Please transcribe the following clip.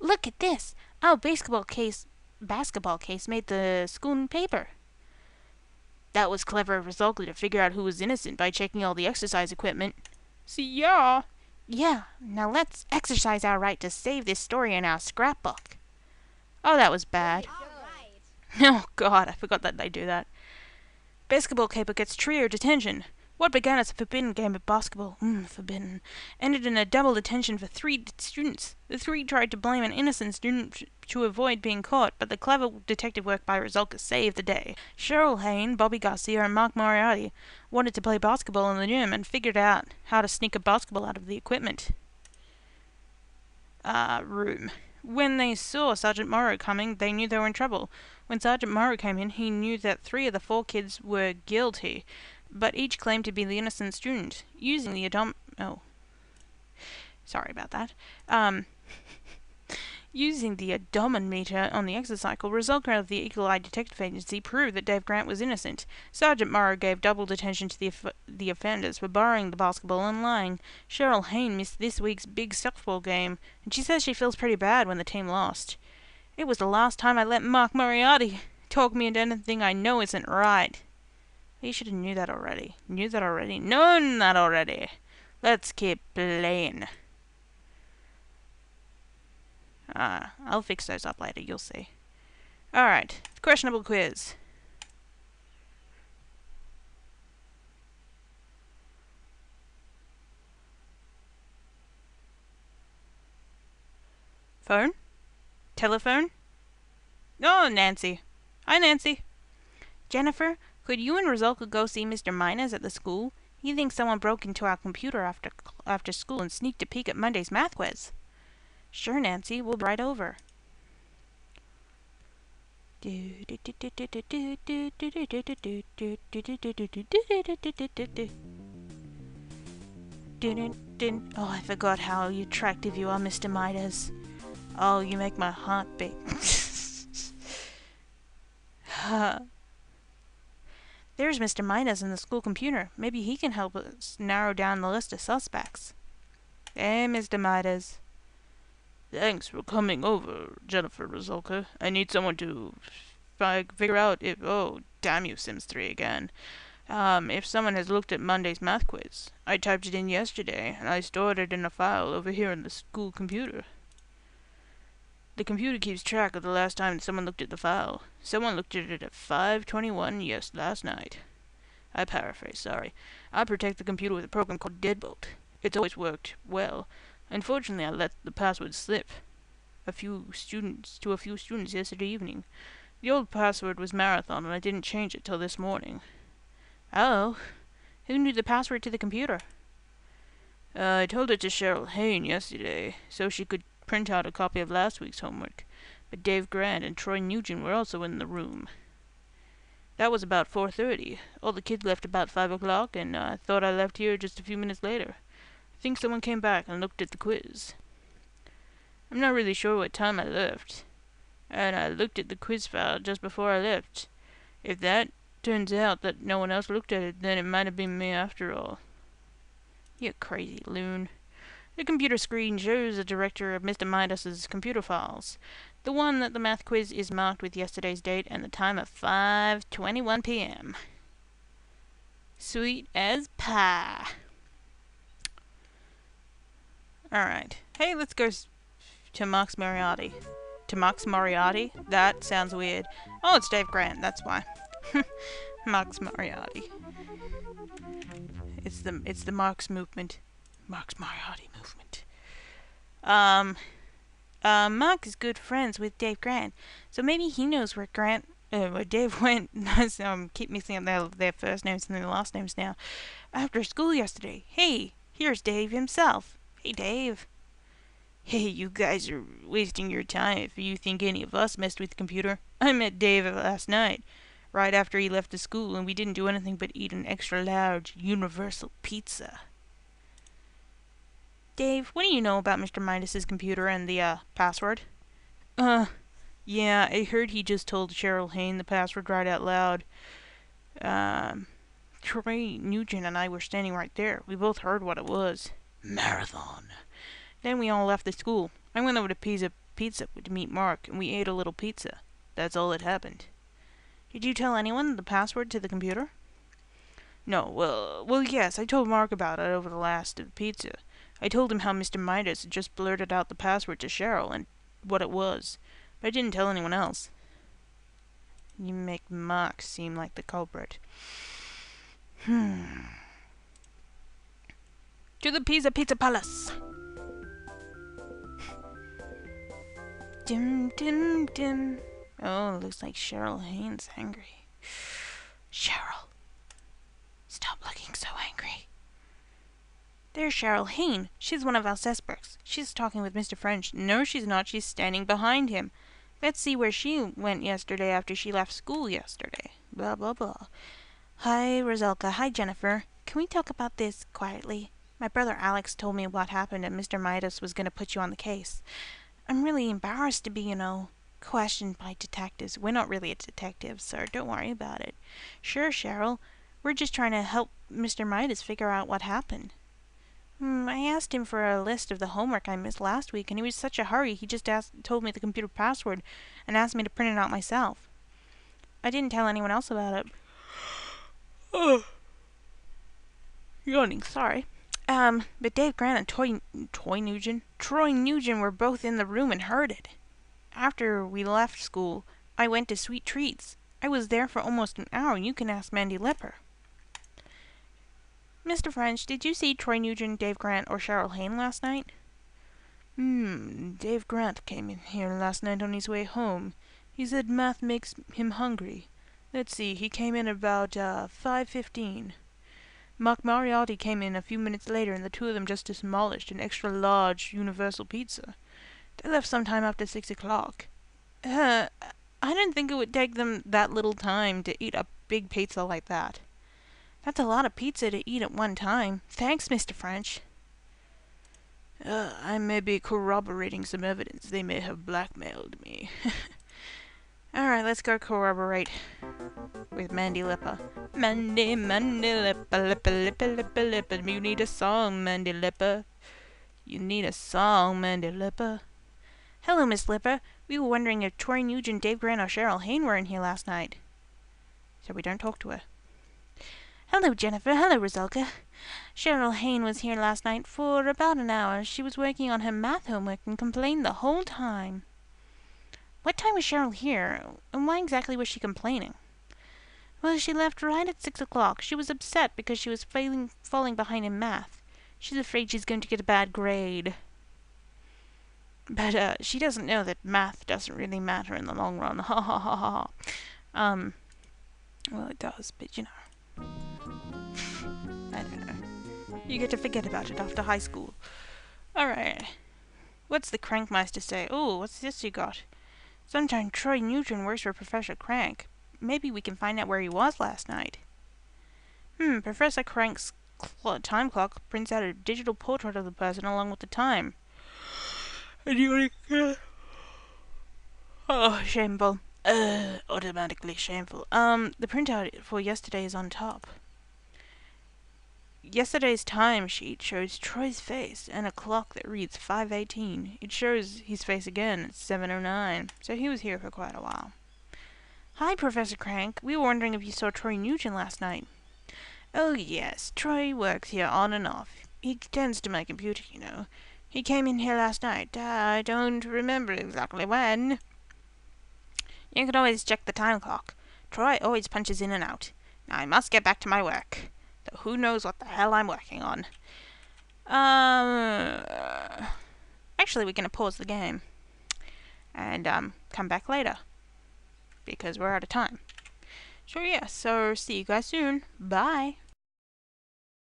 Look at this! Our basketball case made the school paper. That was clever of Resulka to figure out who was innocent by checking all the exercise equipment. See, yeah. Yeah, now let's exercise our right to save this story in our scrapbook. Oh, that was bad. Oh, God, I forgot that they do that. Basketball caper gets trio detention. What began as a forbidden game of basketball, forbidden, ended in a double detention for 3 students. The 3 tried to blame an innocent student to avoid being caught, but the clever detective work by Resulka saved the day. Cheryl Hayne, Bobby Garcia, and Mark Moriarty wanted to play basketball in the gym and figured out how to sneak a basketball out of the equipment room. When they saw Sergeant Morrow coming, they knew they were in trouble. When Sergeant Morrow came in, he knew that 3 of the 4 kids were guilty, but each claimed to be the innocent student. Using the using the odometer on the exocycle, Resulka of the Eagle Eye Detective Agency proved that Dave Grant was innocent. Sergeant Morrow gave double detention to the offenders for borrowing the basketball and lying. Cheryl Hayne missed this week's big softball game, and she says she feels pretty bad when the team lost. It was the last time I let Mark Moriarty talk me into anything I know isn't right. You should have knew that already. Known that already. Let's keep playing. I'll fix those up later, you'll see. Alright, questionable quiz. Phone? Telephone? Oh, Nancy. Hi, Nancy. Jennifer, could you and Resulka go see Mr. Midas at the school? He thinks someone broke into our computer after school and sneaked a peek at Monday's math quiz. Sure, Nancy, we'll be right over. Oh, I forgot how attractive you are, Mr. Midas. Oh, you make my heart beat. There's Mr. Midas in the school computer. Maybe he can help us narrow down the list of suspects. Hey, Mr. Midas. Thanks for coming over, Jennifer Resulka. I need someone to figure out if... Oh, damn you, Sims 3 again. If someone has looked at Monday's math quiz. I typed it in yesterday, and I stored it in a file over here in the school computer. The computer keeps track of the last time someone looked at the file. Someone looked at it at 5:21 last night. I paraphrase, sorry. I protect the computer with a program called Deadbolt. It's always worked well. Unfortunately, I let the password slip to a few students yesterday evening. The old password was Marathon, and I didn't change it till this morning. Oh, who knew the password to the computer? I told it to Cheryl Hayne yesterday, so she could print out a copy of last week's homework. But Dave Grant and Troy Nugent were also in the room. That was about 4:30. All the kids left about 5 o'clock, and I thought I left here just a few minutes later. I think someone came back and looked at the quiz. I'm not really sure what time I left, and I looked at the quiz file just before I left. If that turns out that no one else looked at it, then it might have been me after all. You crazy loon. The computer screen shows the director of Mr. Midas's computer files. The one that the math quiz is marked with yesterday's date and the time of 5:21 p.m. Sweet as pie. Alright. Hey, let's go to Mark's Moriarty. To Mark's Moriarty? That sounds weird. Oh, it's Dave Grant, that's why. Mark's Moriarty. It's the Mark's movement. Mark's Moriarty movement. Mark is good friends with Dave Grant, so maybe he knows where Dave went. Keep mixing up their first names and their last names now. After school yesterday. Hey, here's Dave himself. Hey, Dave. Hey, you guys are wasting your time if you think any of us messed with the computer. I met Dave last night, right after he left the school, and we didn't do anything but eat an extra large universal pizza. Dave, what do you know about Mr. Midas's computer and the, password? Yeah, I heard he just told Cheryl Hayne the password right out loud. Troy Nugent and I were standing right there. We both heard what it was. Marathon. Then we all left the school. I went over to pizza to meet Mark, and we ate a little pizza. That's all that happened. Did you tell anyone the password to the computer? No, well, yes, I told Mark about it over the last of the pizza. I told him how Mr. Midas had just blurted out the password to Cheryl and what it was, but I didn't tell anyone else. You make Mark seem like the culprit. To the Pizza Palace! Dim, dim, dim. Oh, looks like Cheryl Haines angry. Cheryl, stop looking so angry. There's Cheryl Haines. She's one of our Sesbrooks. She's talking with Mr. French. No, she's not. She's standing behind him. Let's see where she went yesterday after she left school yesterday. Blah, blah, blah. Hi, Resulka. Hi, Jennifer. Can we talk about this quietly? My brother Alex told me what happened and Mr. Midas was going to put you on the case. I'm really embarrassed to be, questioned by detectives. We're not really a detective, sir. Don't worry about it. Sure, Cheryl. We're just trying to help Mr. Midas figure out what happened. I asked him for a list of the homework I missed last week, and he was such a hurry, he just told me the computer password and asked me to print it out myself. I didn't tell anyone else about it. Oh, yawning, sorry. But Dave Grant and Troy Nugent were both in the room and heard it. After we left school, I went to Sweet Treats. I was there for almost an hour, and you can ask Mandy Lipper. Mr. French, did you see Troy Nugent, Dave Grant, or Cheryl Haines last night? Dave Grant came in here last night on his way home. He said math makes him hungry. Let's see, he came in about 5:15. Mark Mariotti came in a few minutes later, and the two of them just demolished an extra-large universal pizza. They left sometime after 6 o'clock. I didn't think it would take them that little time to eat a big pizza like that. That's a lot of pizza to eat at one time. Thanks, Mr. French. I may be corroborating some evidence. They may have blackmailed me. Alright, let's go corroborate with Mandy Lipper. Mandy Lipper. You need a song, Mandy Lipper. You need a song, Mandy Lipper. Hello, Miss Lipper. We were wondering if Troy Nugent, Dave Grant, or Cheryl Haines were in here last night. So we don't talk to her. Hello, Jennifer. Hello, Resulka. Cheryl Haines was here last night for about an hour. She was working on her math homework and complained the whole time. What time was Cheryl here, and why exactly was she complaining? Well, she left right at 6 o'clock. She was upset because she was falling behind in math. She's afraid she's going to get a bad grade. But, she doesn't know that math doesn't really matter in the long run. Ha ha ha ha. Well, it does, but I don't know. You get to forget about it after high school. Alright. What's the Crankmeister say? Oh, what's this you got? Sometime Troy Nugent works for Professor Crank. Maybe we can find out where he was last night. Professor Crank's time clock prints out a digital portrait of the person along with the time. And you only get... Oh, shameful. Automatically shameful. The printout for yesterday is on top. Yesterday's time sheet shows Troy's face and a clock that reads 5:18. It shows his face again at 7:09, so he was here for quite a while. Hi, Professor Crank. We were wondering if you saw Troy Nugent last night. Oh, yes. Troy works here on and off. He tends to my computer, He came in here last night. I don't remember exactly when. You can always check the time clock. Troy always punches in and out. Now I must get back to my work. Though who knows what the hell I'm working on. Actually, we're going to pause the game. And, come back later. Because we're out of time. So, yeah, see you guys soon. Bye.